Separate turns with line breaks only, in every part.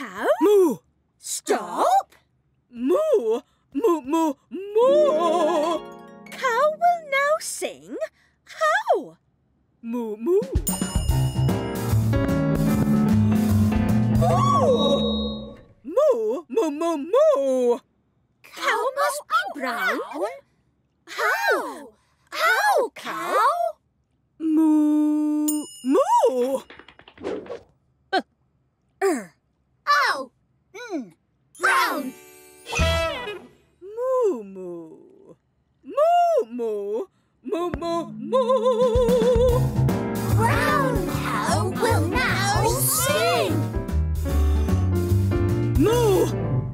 Cow?
Moo!
Stop!
Moo! Moo, moo, moo!
Cow will now sing how?
Moo, moo.
Moo!
Moo, moo, moo, moo!
Cow must be brown. How? How, cow?
Moo, moo!
Ow! Brown.
Moo, moo. Moo, moo. Moo, moo, moo.
Brown cow will now sing.
Moo!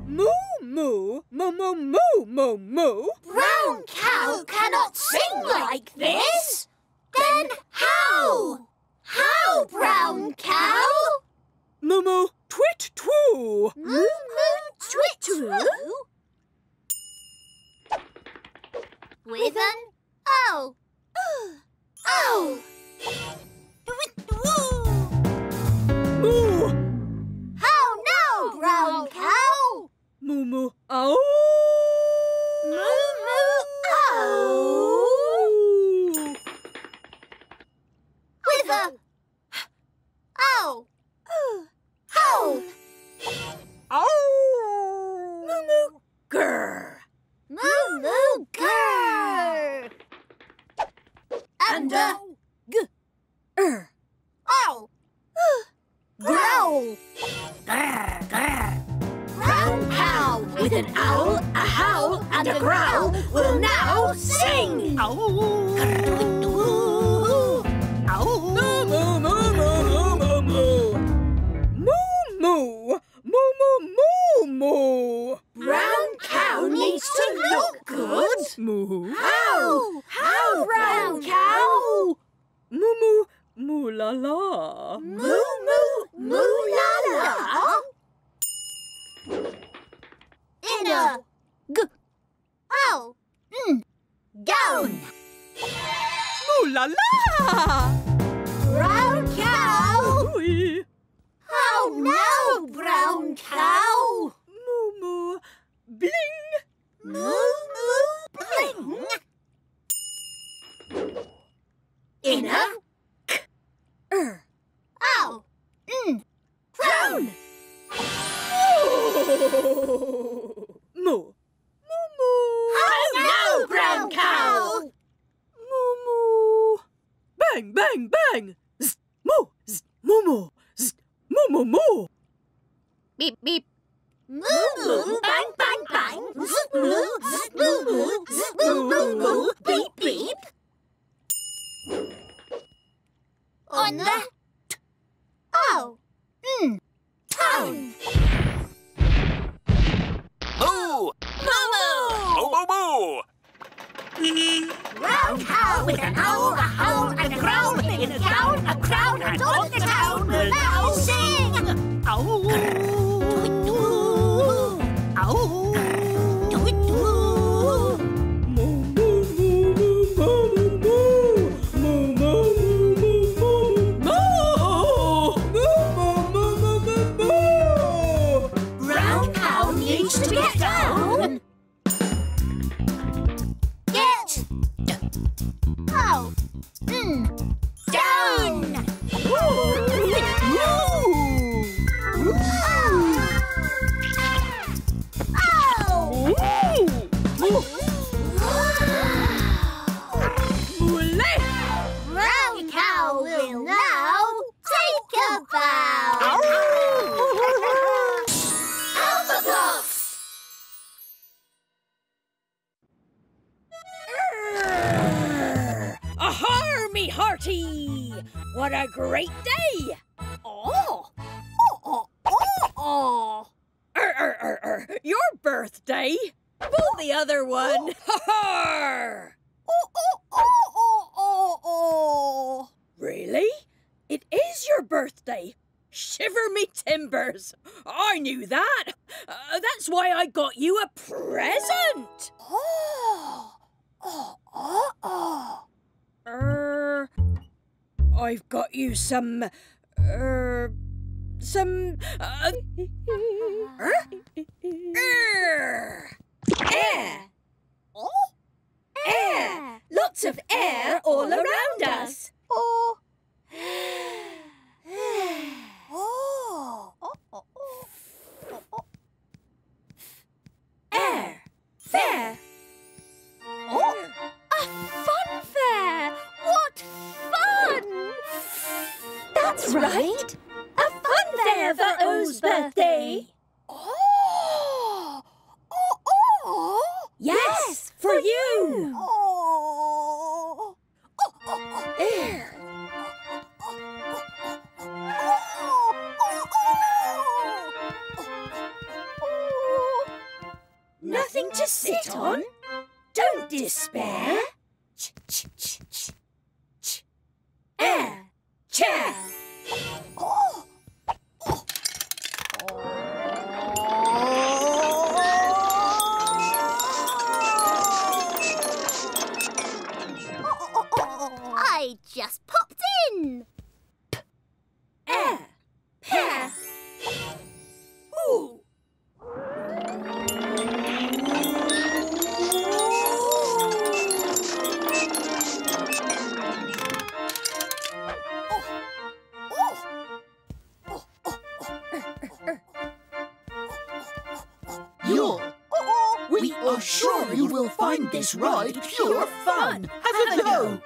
Moo, moo. Moo, moo, moo, moo, moo.
Brown cow cannot sing like this. Then how? How, brown cow?
Moo, moo, twit, twoo.
Moo, moo, twit, twoo. With an O. O. Twit, twoo.
Moo!
How now, brown cow?
Moo, moo, ow!
Moo, moo, ow. With a ow. How?
Ow!
Moo, moo, grr. Moo, moo, grr. And a g. Ow. Growl. Grr, grr. Brown cow with an owl, a howl, and a growl will now sing.
Ow!
Ow.
Moo, moo, moo, moo, moo, moo. Moo, moo. Moo, moo, moo, moo.
Brown cow needs to look good.
Moo.
How? How, brown cow?
Moo, moo, moo la la.
Moo, moo, moo la la. In a g. Ow. Gown.
Moo la la.
Brown cow.
Ooh.
How now, brown cow?
Moo, moo, bling.
Moo, moo, bling. In a k. Ow. Crown.
Moo. Moo, moo.
How now, brown cow?
Moo, moo. Bang, bang, bang. Zzz, moo, zzz, moo, moo. Zzz, moo, moo, moo.
Beep, beep. Moo, moo, bang, bang, bang. Zzz, moo, zzz, moo, moo, zzz, moo, moo, moo. Beep, beep. On the t. Ow. Town.
Moo!
Moo,
Moo, moo, moo!
brown cow with an owl, a howl, and a growl. In a gown, a crown, and all the town will now sing.
Ow.
Tweet-woo.
Ow.
Tweet-woo.
Moo, moo, moo, moo, moo, moo. Moo, moo, moo, moo, moo, moo. Moo, moo, moo, moo, moo, moo.
Brown cow needs to get down. Get. Oh. Down. Brown cow will now take a bow. Alphablocks.
Ahar, me hearty! What a great day! Oh! Your birthday? Pull the other one! Ha-har! Really? It is your birthday? Shiver me timbers! I knew that! That's why I got you a present! I've got you some
right. A funfair for O's birthday.
Oh!
Yes, for you.
Oh!
Nothing to sit on? Don't despair. Air, chair.
Oh!
I just popped in.
Air, pear. Ooh.
We are sure you will find this ride pure fun. Have a go.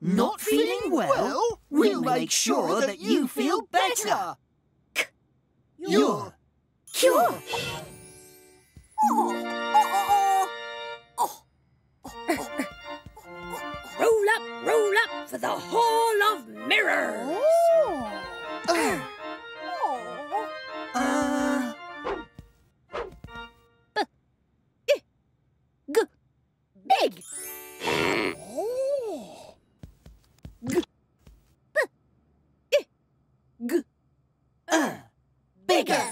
Not feeling well? We'll make sure that you feel better. You're cure.
Roll up for the Hall of Mirrors. Big.
Bigger.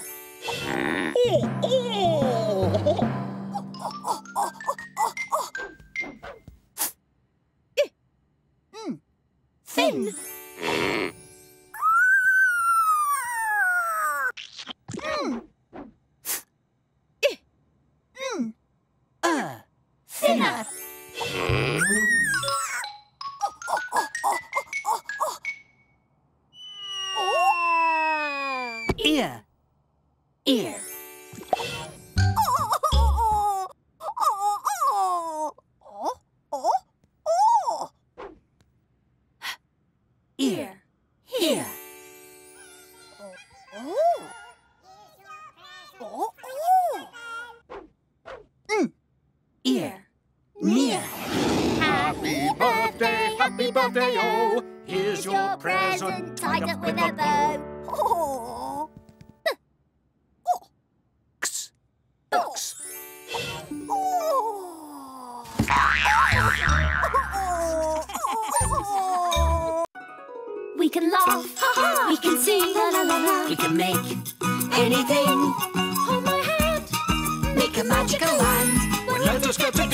Thin.
Thinner. Ear. Ear. Ear. Here. Ear. Near.
Happy birthday, oh! Here's your present
tied up with a bow.
Box.
We can laugh, we can sing, la la la la.
We can make anything.
Hold my hand,
Make a magical land.
Let us get together.